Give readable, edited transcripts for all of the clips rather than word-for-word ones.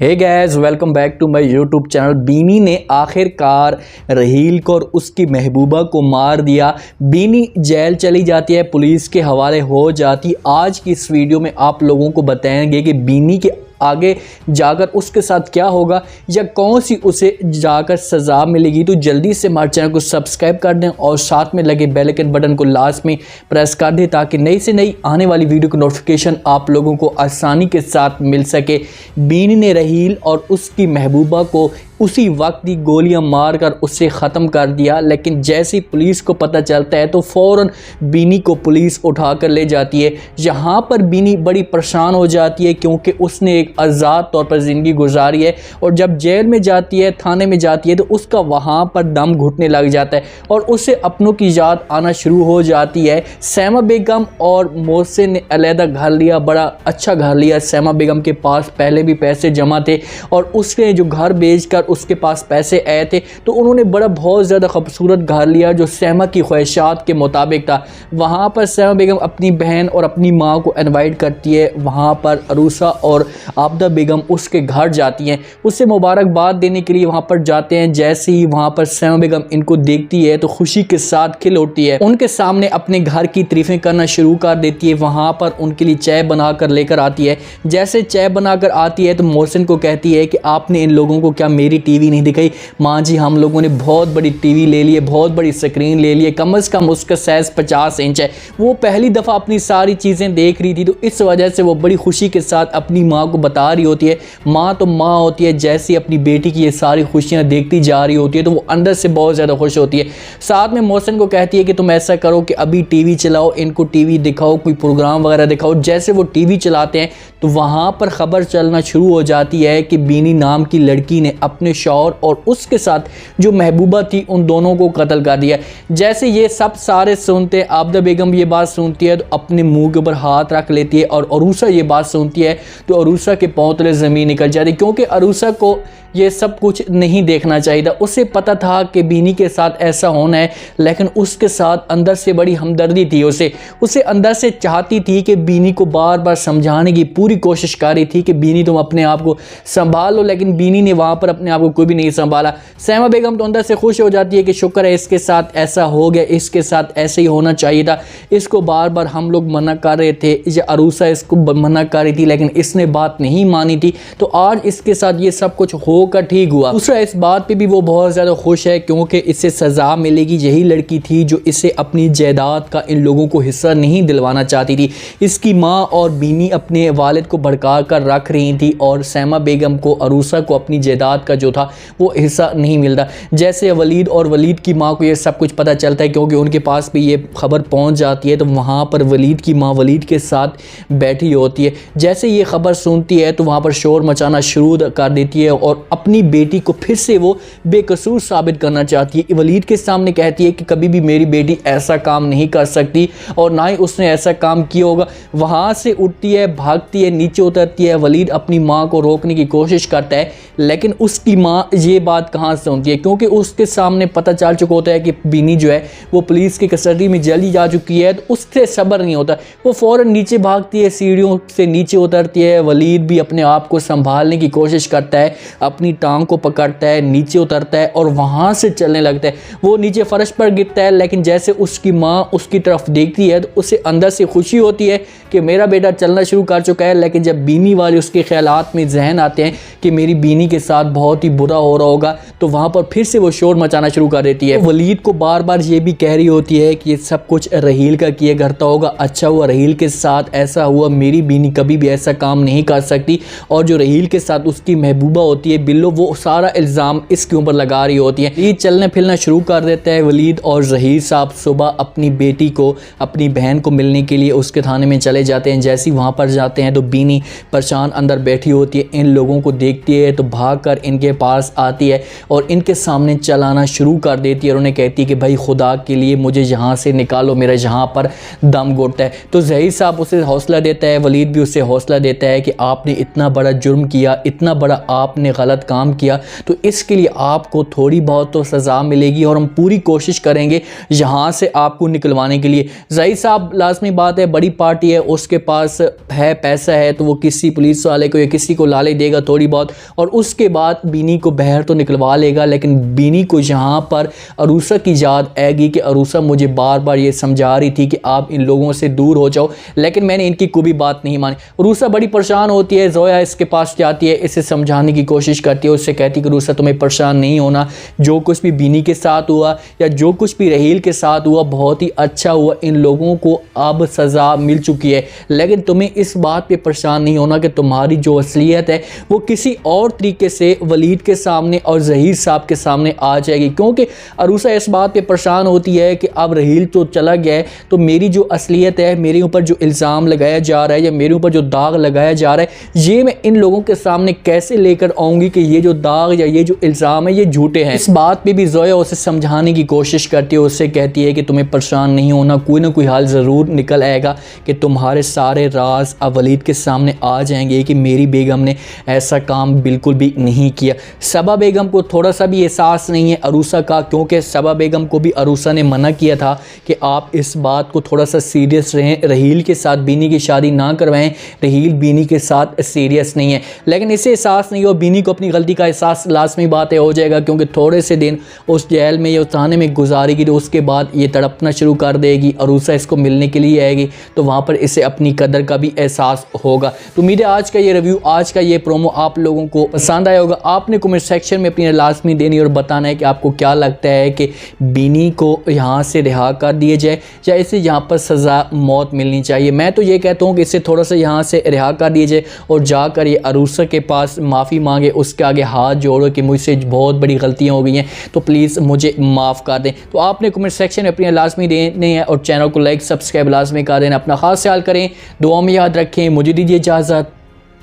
Hey guys, welcome back to my YouTube channel. बीनी ने आखिरकार रहील को और उसकी महबूबा को मार दिया। बीनी जेल चली जाती है, पुलिस के हवाले हो जाती। आज की इस वीडियो में आप लोगों को बताएंगे कि बीनी के आगे जाकर उसके साथ क्या होगा या कौन सी उसे जाकर सज़ा मिलेगी। तो जल्दी से हमारे चैनल को सब्सक्राइब कर दें और साथ में लगे बेल आइकन बटन को लास्ट में प्रेस कर दें ताकि नई से नई आने वाली वीडियो की नोटिफिकेशन आप लोगों को आसानी के साथ मिल सके। बीनी ने रहील और उसकी महबूबा को उसी वक्त ही गोलियां मारकर उससे ख़त्म कर दिया, लेकिन जैसे ही पुलिस को पता चलता है तो फ़ौरन बीनी को पुलिस उठाकर ले जाती है। यहाँ पर बीनी बड़ी परेशान हो जाती है क्योंकि उसने एक आज़ाद तौर पर ज़िंदगी गुजारी है और जब जेल में जाती है, थाने में जाती है, तो उसका वहाँ पर दम घुटने लग जाता है और उसे अपनों की याद आना शुरू हो जाती है। सैमा बेगम और मोहसिन ने अलहदा घर लिया, बड़ा अच्छा घर लिया। सैमा बेगम के पास पहले भी पैसे जमा थे और उसने जो घर बेचकर उसके पास पैसे आए थे तो उन्होंने बहुत ज़्यादा खूबसूरत घर लिया जो सैमा की ख्वाहिशात के मुताबिक था। वहाँ पर सैमा बेगम अपनी बहन और अपनी माँ को इनवाइट करती है। वहाँ पर अरूसा और आबदा बेगम उसके घर जाती हैं, उससे मुबारकबाद देने के लिए वहाँ पर जाते हैं। जैसे ही वहाँ पर सैमा बेगम इनको देखती है तो खुशी के साथ खिल उठती है, उनके सामने अपने घर की तारीफें करना शुरू कर देती है। वहाँ पर उनके लिए चाय बनाकर लेकर आती है। जैसे चाय बनाकर आती है तो मोहसिन को कहती है कि आपने इन लोगों को क्या मेरी टीवी नहीं दिखाई? माँ जी, हम लोगों ने बहुत बड़ी टीवी ले ली है, बहुत बड़ी स्क्रीन ले ली है, कम से कम उसका साइज़ 50 इंच है। वो पहली दफ़ा अपनी सारी चीज़ें देख रही थी तो इस वजह से वो बड़ी खुशी के साथ अपनी माँ को बता रही होती है। माँ तो माँ होती है, जैसी अपनी बेटी की ये सारी खुशियाँ देखती जा रही होती है तो वो अंदर से बहुत ज़्यादा खुश होती है। साथ में मोहसिन को कहती है कि तुम ऐसा करो कि अभी टीवी चलाओ, इनको टीवी दिखाओ, कोई प्रोग्राम वगैरह दिखाओ। जैसे वो टीवी चलाते हैं तो वहाँ पर ख़बर चलना शुरू हो जाती है कि बीनी नाम की लड़की ने अपने शौहर और उसके साथ जो महबूबा थी उन दोनों को कत्ल कर दिया। जैसे ये सब सारे सुनते, आबदा बेगम ये बात सुनती है तो अपने मुंह के ऊपर हाथ रख लेती है और अरूसा ये बात सुनती है तो अरूसा के पांव तले ज़मीन निकल जाती है क्योंकि अरूसा को ये सब कुछ नहीं देखना चाहिए था। उसे पता था कि बीनी के साथ ऐसा होना है, लेकिन उसके साथ अंदर से बड़ी हमदर्दी थी। उसे अंदर से चाहती थी कि बीनी को बार बार समझाने की पूरी कोशिश कर रही थी कि बीनी तुम अपने आप को संभाल लो, लेकिन बीनी ने वहाँ पर अपने आप को कोई भी नहीं संभाला। सैमा बेगम तो अंदर से खुश हो जाती है कि शुक्र है इसके साथ ऐसा हो गया, इसके साथ ऐसे ही होना चाहिए था। इसको बार बार हम लोग मना कर रहे थे या अरूसा इसको मना कर रही थी लेकिन इसने बात नहीं मानी थी, तो आज इसके साथ ये सब कुछ होकर ठीक हुआ। दूसरा, इस बात पे भी वो बहुत ज़्यादा खुश है क्योंकि इससे सज़ा मिलेगी। यही लड़की थी जो इसे अपनी जायदाद का इन लोगों को हिस्सा नहीं दिलवाना चाहती थी। इसकी माँ और बीनी अपने वालिद को भड़का कर रख रही थी और सैमा बेगम को, अरूसा को अपनी जायदाद का जो था वो हिस्सा नहीं मिलता। जैसे वलीद और वलीद की माँ को ये सब कुछ पता चलता है क्योंकि उनके पास भी ये खबर पहुँच जाती है तो वहाँ पर वलीद की माँ वलीद के साथ बैठी होती है। जैसे ये खबर सुनती है तो वहाँ पर शोर मचाना शुरू कर देती है और अपनी बेटी को फिर से वो बेकसूर साबित करना चाहती है। वलीद के सामने कहती है कि कभी भी मेरी बेटी ऐसा काम नहीं कर सकती और ना ही उसने ऐसा काम किया होगा। वहाँ से उठती है, भागती है, नीचे उतरती है। वलीद अपनी माँ को रोकने की कोशिश करता है लेकिन उसकी माँ ये बात कहाँ से सुनती है क्योंकि उसके सामने पता चल चुका होता है कि बीनी जो है वो पुलिस की कस्टडी में जल्दी जा चुकी है। तो उससे सब्र नहीं होता, वो फ़ौरन नीचे भागती है, सीढ़ियों से नीचे उतरती है। वलीद भी अपने आप को संभालने की कोशिश करता है, अपनी टांग को पकड़ता है, नीचे उतरता है और वहाँ से चलने लगता है। वो नीचे फर्श पर गिरता है लेकिन जैसे उसकी माँ उसकी तरफ देखती है तो उसे अंदर से खुशी होती है कि मेरा बेटा चलना शुरू कर चुका है। लेकिन जब बीनी वाले उसके ख्यालात में जहन आते हैं कि मेरी बीनी के साथ बहुत ही बुरा हो रहा होगा तो वहाँ पर फिर से वो शोर मचाना शुरू कर देती है। वलीद को बार बार ये भी कह रही होती है कि ये सब कुछ रहील का किया करता होगा, अच्छा हुआ रहील के साथ ऐसा हुआ, मेरी बीनी कभी भी ऐसा काम नहीं कर सकती। और जो रहील के साथ उसकी महबूबा होती है बिल्लो, वो सारा इल्ज़ाम इसके ऊपर लगा रही होती है। ये चलने फिरना शुरू कर देता है वलीद और ज़हीर साहब सुबह अपनी बेटी को, अपनी बहन को मिलने के लिए उसके थाने में चले जाते हैं। जैसे ही वहाँ पर जाते हैं तो बीनी परेशान अंदर बैठी होती है, इन लोगों को देखती है तो भागकर इनके के पास आती है और इनके सामने चलाना शुरू कर देती है और उन्हें कहती है कि भाई खुदा के लिए मुझे यहाँ से निकालो, मेरा यहाँ पर दम घुटता है। तो ज़हीर साहब उसे हौसला देता है, वलीद भी उसे हौसला देता है कि आपने इतना बड़ा जुर्म किया, इतना बड़ा आपने गलत काम किया, तो इसके लिए आपको थोड़ी बहुत तो सज़ा मिलेगी और हम पूरी कोशिश करेंगे यहाँ से आपको निकलवाने के लिए। ज़हीर साहब लाजमी बात है, बड़ी पार्टी है, उसके पास है पैसा है, तो वो किसी पुलिस वाले को या किसी को लाले देगा थोड़ी बहुत और उसके बाद बीनी को बहर तो निकलवा लेगा। लेकिन बीनी को यहाँ पर अरूसा की याद आएगी कि अरूसा मुझे बार बार ये समझा रही थी कि आप इन लोगों से दूर हो जाओ, लेकिन मैंने इनकी कोई भी बात नहीं मानी। अरूसा बड़ी परेशान होती है, जोया इसके पास जाती है, इसे समझाने की कोशिश करती है, उससे कहती है कि अरूसा तुम्हें परेशान नहीं होना, जो कुछ भी बीनी के साथ हुआ या जो कुछ भी रहील के साथ हुआ बहुत ही अच्छा हुआ, इन लोगों को अब सज़ा मिल चुकी है, लेकिन तुम्हें इस बात पे परेशान नहीं होना कि तुम्हारी जो असलियत है वो किसी और तरीके से वलीद के सामने और ज़हीर साहब के सामने आ जाएगी। क्योंकि अरूसा इस बात पे परेशान होती है कि अब रहील तो चला गया है, तो मेरी जो असलियत है, मेरे ऊपर जो इल्ज़ाम लगाया जा रहा है या मेरे ऊपर जो दाग लगाया जा रहा है, ये मैं इन लोगों के सामने कैसे लेकर आऊँगी कि ये जो दाग या ये जो इल्ज़ाम है ये झूठे हैं। इस बात पे भी जोया उसे समझाने की कोशिश करती है, उससे कहती है कि तुम्हें परेशान नहीं होना, कोई ना कोई हाल ज़रूर निकल आएगा कि तुम्हारे सारे राज अब वलीद के सामने आ जाएंगे कि मेरी बेगम ने ऐसा काम बिल्कुल भी नहीं किया। सबा बेगम को थोड़ा सा भी एहसास नहीं है अरूसा का, क्योंकि सबा बेगम को भी अरूसा ने मना किया था कि आप इस बात को थोड़ा सा सीरियस रहें, रहील के साथ बीनी की शादी ना करवाएं, रहील बीनी के साथ सीरियस नहीं है। लेकिन इसे एहसास नहीं हो, बीनी को अपनी गलती का एहसास लाजमी बात है हो जाएगा, क्योंकि थोड़े से दिन उस जेल में या उस थाने में गुजारेगी तो उसके बाद ये तड़पना शुरू कर देगी, अरूसा इसको मिलने के लिए आएगी, तो वहाँ पर इसे अपनी कदर का भी एहसास होगा। तो उम्मीद है आज का ये रिव्यू, आज का ये प्रोमो आप लोगों को पसंद आया होगा। आपने कमेंट सेक्शन में अपनी लाजमी देनी और बताना है कि आपको क्या लगता है कि बीनी को यहाँ से रिहा कर दिया जाए या इसे यहाँ पर सज़ा मौत मिलनी चाहिए। मैं तो ये कहता हूँ कि इसे थोड़ा सा यहाँ से रिहा कर दिया जाए और जाकर ये अरूसा के पास माफ़ी मांगे, उसके आगे हाथ जोड़ो कि मुझसे बहुत बड़ी गलतियाँ हो गई हैं, तो प्लीज़ मुझे माफ़ कर दें। तो आपने कमेंट सेक्शन में अपनी लाजमी देनी है और चैनल को लाइक सब्सक्राइब लाजमी कर देना। अपना खास ख्याल करें, दुआ में याद रखें। मुझे दीजिए इजाज़त,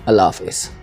अल्लाह हाफ़िज़।